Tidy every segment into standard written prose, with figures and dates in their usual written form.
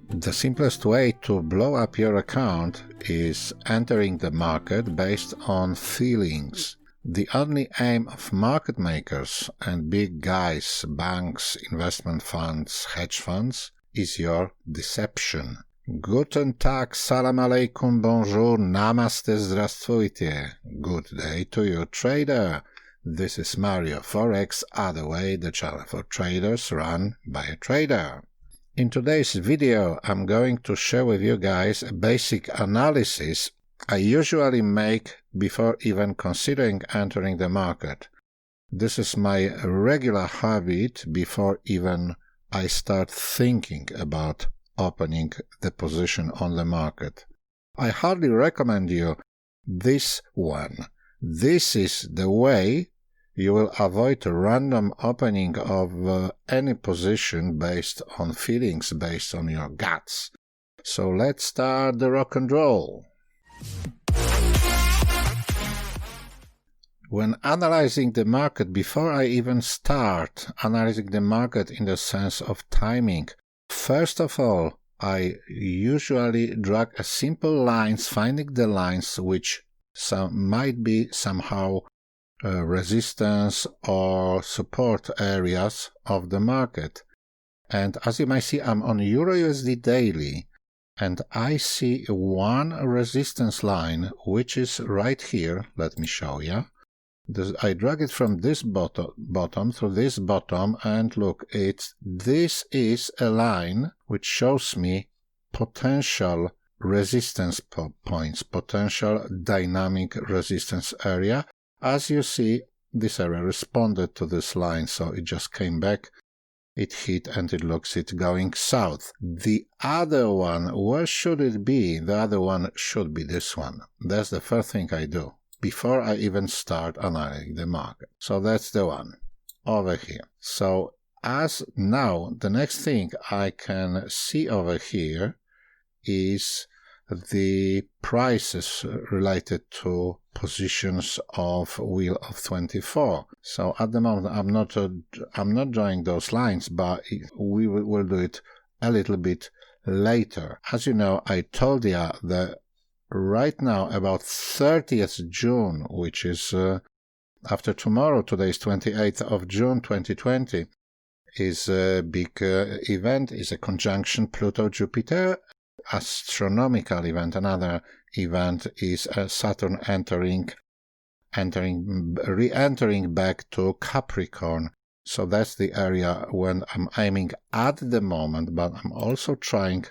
The simplest way to blow up your account is entering the market based on feelings. The only aim of market makers and big guys, banks, investment funds, hedge funds, is your deception. Guten Tag, salam alaikum, bonjour, namaste, zdravstvuyte. Good day to you, trader. This is Mario Forex, Other Way, the channel for traders run by a trader. In today's video, I'm going to share with you guys a basic analysis I usually make before even considering entering the market. This is my regular habit before even I start thinking about opening the position on the market. I hardly recommend you this one. This is the way you will avoid a random opening of any position based on feelings, based on your guts. So let's start the rock and roll. When analyzing the market, before I even start analyzing the market in the sense of timing, first of all, I usually drag a simple lines, finding the lines which might be somehow resistance or support areas of the market. And as you might see, I'm on EUR/USD daily, and I see one resistance line which is right here. Let me show you. I drag it from this bottom to this bottom, and look, this is a line which shows me potential resistance points, potential dynamic resistance area. As you see, this area responded to this line, so it just came back, it hit, and it looks it going south. The other one, where should it be? The other one should be this one. That's the first thing I do before I even start analyzing the market. So that's the one over here. So as now, the next thing I can see over here is the prices related to positions of Wheel of 24. So at the moment I'm not drawing those lines, but we will do it a little bit later. As you know, I told you that right now about 30th June, which is after tomorrow, today is 28th of June 2020, is a big event, is a conjunction Pluto-Jupiter astronomical event. Another event is Saturn re-entering back to Capricorn. So that's the area when I'm aiming at the moment, but I'm also trying,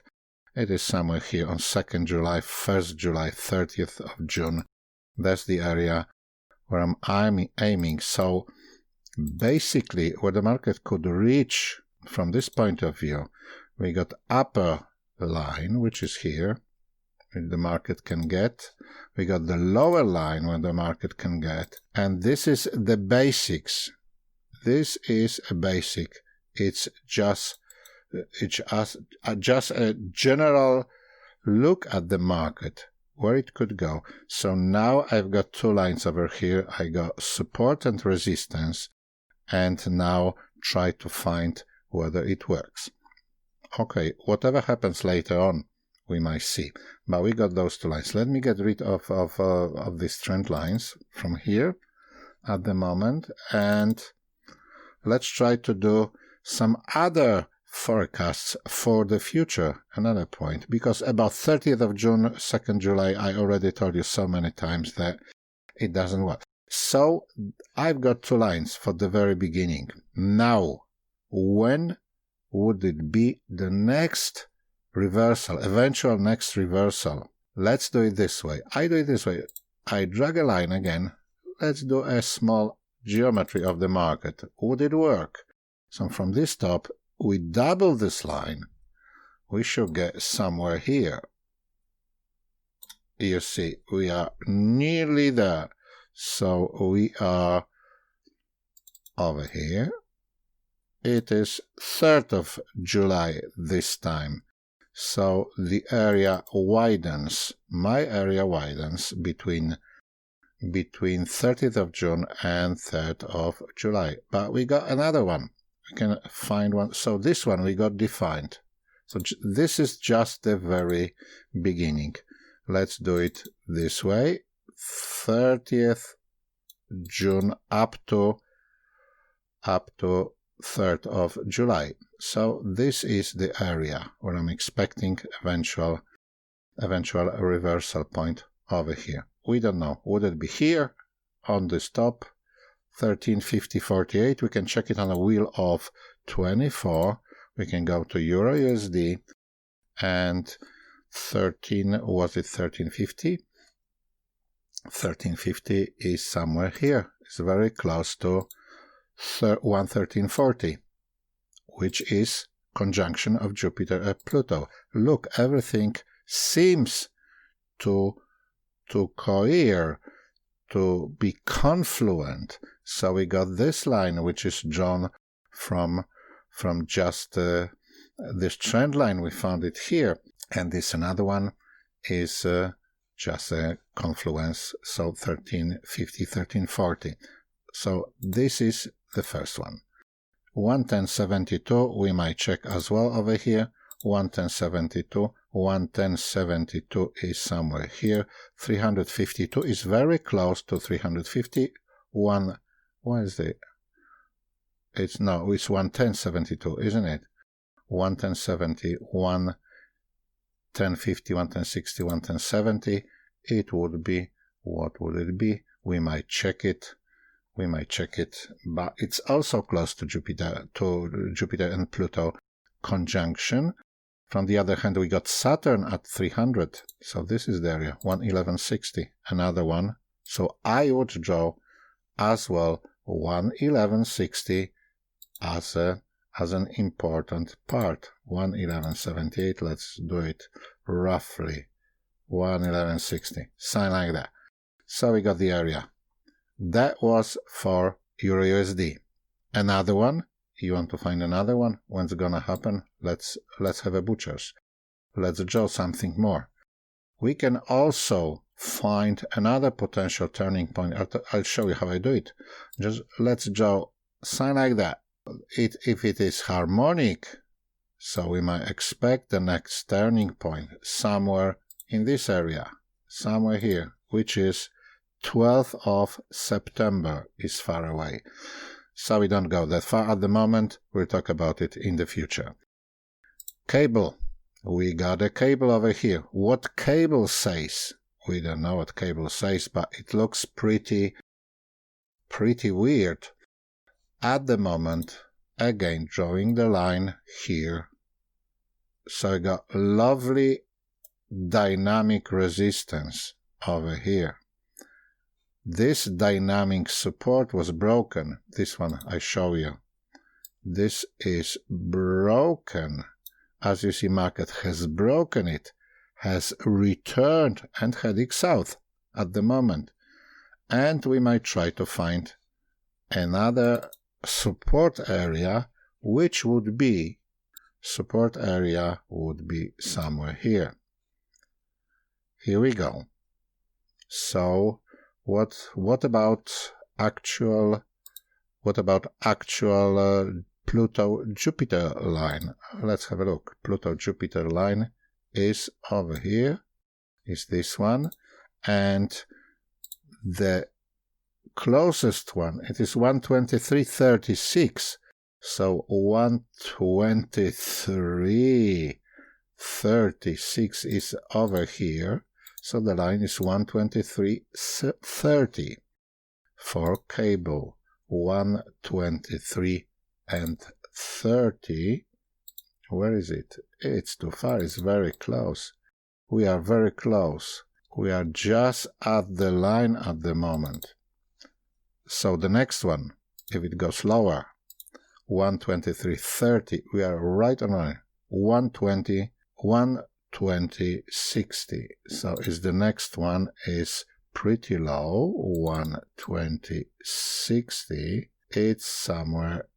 it is somewhere here on 2nd July, 1st July, 30th of June. That's the area where I'm aiming. So basically where the market could reach from this point of view, we got upper line, which is here, the market can get. We got the lower line where the market can get. And this is the basics. This is a basic. It's just a general look at the market, where it could go. So now I've got two lines over here. I got support and resistance, and now try to find whether it works. Okay, whatever happens later on, we might see. But we got those two lines. Let me get rid of these trend lines from here at the moment, and let's try to do some other forecasts for the future, another point, because about 30th of June, 2nd July, I already told you so many times that it doesn't work. So I've got two lines for the very beginning. Now, when would it be the next reversal, eventual next reversal? Let's do it this way. I do it this way. I drag a line again. Let's do a small geometry of the market. Would it work? So from this top, we double this line. We should get somewhere here. You see, we are nearly there. So we are over here. It is 3rd of July this time. So the area widens. My area widens between 30th of June and 3rd of July. But we got another one. We can find one. So this one we got defined. So this is just the very beginning. Let's do it this way. 30th June up to 3rd of July. So this is the area where I'm expecting eventual reversal point over here. We don't know. Would it be here on this top? 1350.48. We can check it on a wheel of 24. We can go to Euro USD and 1350? 1350 is somewhere here. It's very close to 113.40, which is conjunction of Jupiter and Pluto. Look, everything seems to cohere, to be confluent. So we got this line, which is drawn from just this trend line. We found it here, and this another one is just a confluence. So 1350, 1340. So this is the first one. 110.72 we might check as well over here. 110.72. 110.72 is somewhere here. 352 is very close to 351. What is it? It's 110.72, isn't it? 110.70, 110.50, 110.60, 110.70. It would be, what would it be? We might check it, but it's also close to Jupiter and Pluto conjunction. From the other hand, we got Saturn at 300, so this is the area, 111.60, another one. So I would draw as well 111.60 as an important part. 111.78, let's do it roughly. 111.60, something like that. So we got the area. That was for Euro USD. Another one. You want to find another one? When's it gonna happen? Let's have a butcher's. Let's draw something more. We can also find another potential turning point. I'll show you how I do it. Just let's draw something like that. If it is harmonic, so we might expect the next turning point somewhere in this area, somewhere here, which is 12th of September is far away. So we don't go that far at the moment. We'll talk about it in the future. Cable. We got a cable over here. What cable says? We don't know what cable says, but it looks pretty weird. At the moment, again, drawing the line here. So I got lovely dynamic resistance over here. This dynamic support was broken. This one I show you. This is broken. As you see, market has broken it, has returned and heading south at the moment. And we might try to find another support area, which would be somewhere here. Here we go. So what about actual Pluto-Jupiter line? Let's have a look. Pluto-Jupiter line is over here, is this one, and the closest one, it is 123.36, so 123.36 is over here. So the line is 123.30 for cable. 123.30. Where is it? It's too far. It's very close. We are very close. We are just at the line at the moment. So the next one, if it goes lower, 123.30. We are right on line. 120.60. So is the next one is pretty low, 120.60. It's somewhere,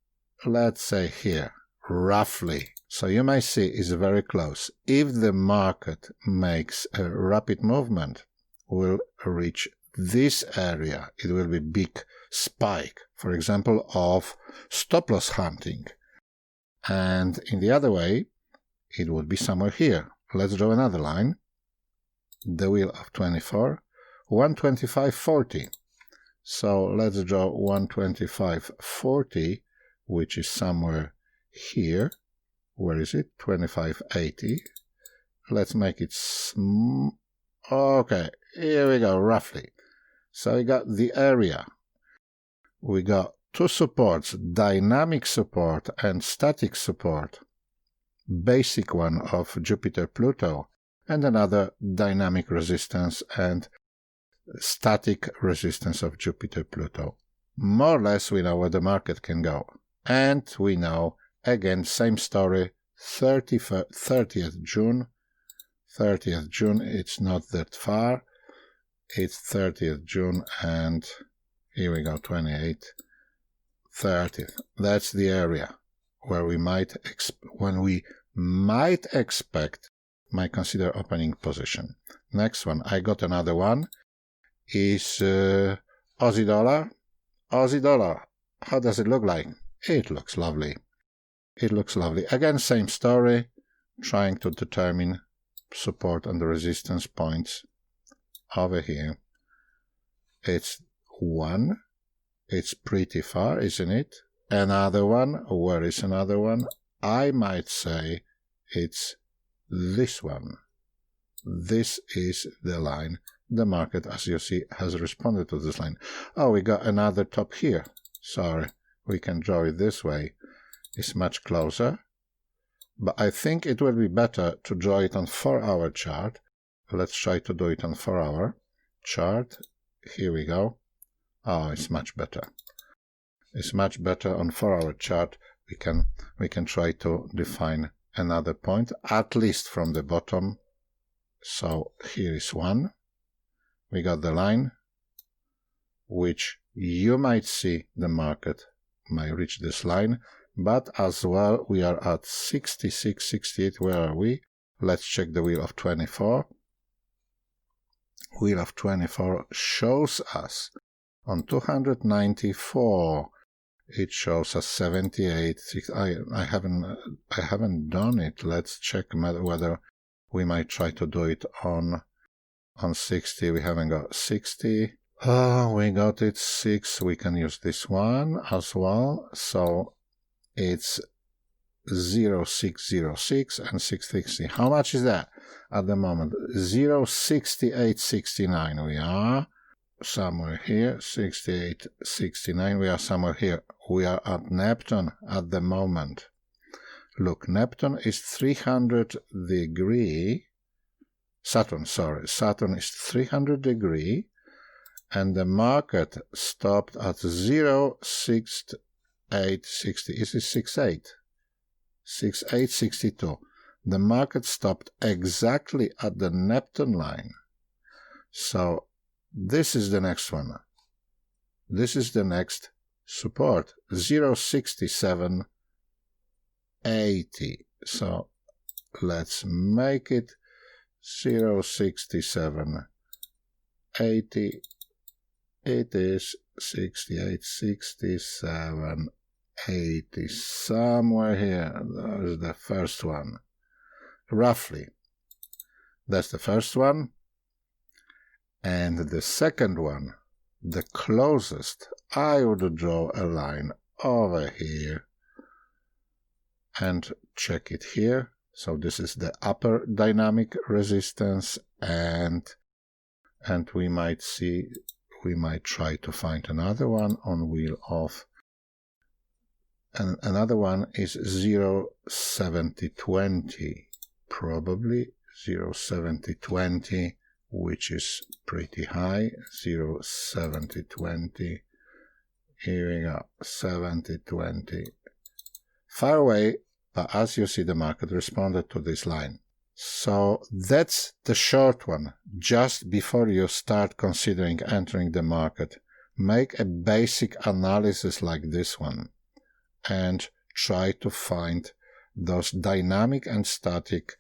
let's say here, roughly. So you might see it's very close. If the market makes a rapid movement, we'll reach this area. It will be big spike, for example, of stop loss hunting. And in the other way, it would be somewhere here. Let's draw another line. The wheel of 24, 125.40. So let's draw 125.40, which is somewhere here. Where is it? 25.80. Let's make it okay, here we go, roughly. So we got the area. We got two supports, dynamic support and static support. Basic one of Jupiter-Pluto, and another dynamic resistance and static resistance of Jupiter-Pluto. More or less we know where the market can go. And we know, again, same story, 30th June. 30th June, it's not that far. It's 30th June, and here we go, 28th, 30th. That's the area where we might might consider opening position. Next one, I got another one, is Aussie dollar. Aussie dollar, how does it look like? It looks lovely. It looks lovely. Again, same story, trying to determine support and the resistance points over here. It's one. It's pretty far, isn't it? Another one. Where is another one? I might say it's this one. This is the line. The market, as you see, has responded to this line. Oh, we got another top here. Sorry, we can draw it this way. It's much closer. But I think it will be better to draw it on 4-hour chart. Let's try to do it on 4-hour chart. Here we go. Oh, it's much better. It's much better on 4-hour chart. We can try to define another point, at least from the bottom. So here is one. We got the line, which you might see the market might reach this line. But as well, we are at 66, 68. Where are we? Let's check the wheel of 24. Wheel of 24 shows us on 294. It shows us 78. I haven't done it. Let's check whether we might try to do it on 60. We haven't got 60. Oh, we got it 6. We can use this one as well. So it's 0606 and 660. How much is that at the moment? 06869. We are somewhere here. 6869. We are somewhere here. We are at Neptune at the moment. Look, Neptune is 300 degree. Saturn is 300 degree, and the market stopped at 06860. Is it 68? 6862. The market stopped exactly at the Neptune line. So this is the next one. This is the next support, 06780. So let's make it 06780. It is 68, 67, 80, somewhere here. There's the first one. Roughly. That's the first one. And the second one, the closest, I would draw a line over here and check it here. So this is the upper dynamic resistance, and we might try to find another one on wheel of, and another one is 07020, probably 07020, which is pretty high. 07020. Here we go, 7020. Far away, but as you see, the market responded to this line. So that's the short one. Just before you start considering entering the market, make a basic analysis like this one and try to find those dynamic and static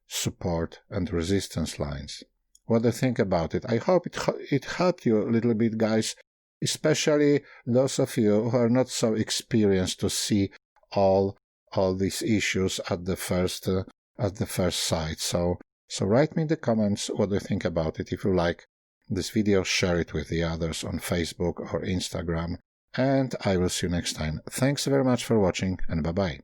support and resistance lines. What do you think about it? I hope it helped you a little bit, guys, especially those of you who are not so experienced to see all these issues at the first at the first sight. So write me in the comments what you think about it. If you like this video, share it with the others on Facebook or Instagram, and I will see you next time. Thanks very much for watching, and bye-bye.